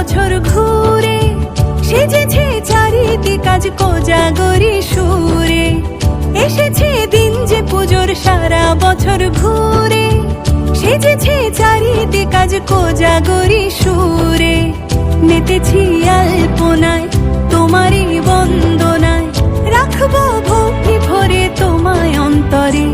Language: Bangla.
বছর ঘুরে, সেজেছে চারিদিক আজ কোজাগরি সুরে। এসেছে দিন যে পুজোর, সারা বছর ঘুরে, সেজেছে চারিদিক আজ কোজাগরি সুরে। মেতেছি আলপনায় তোমারই বন্দনায়, রাখবো ভক্তি ভরে তোমায় অন্তরে।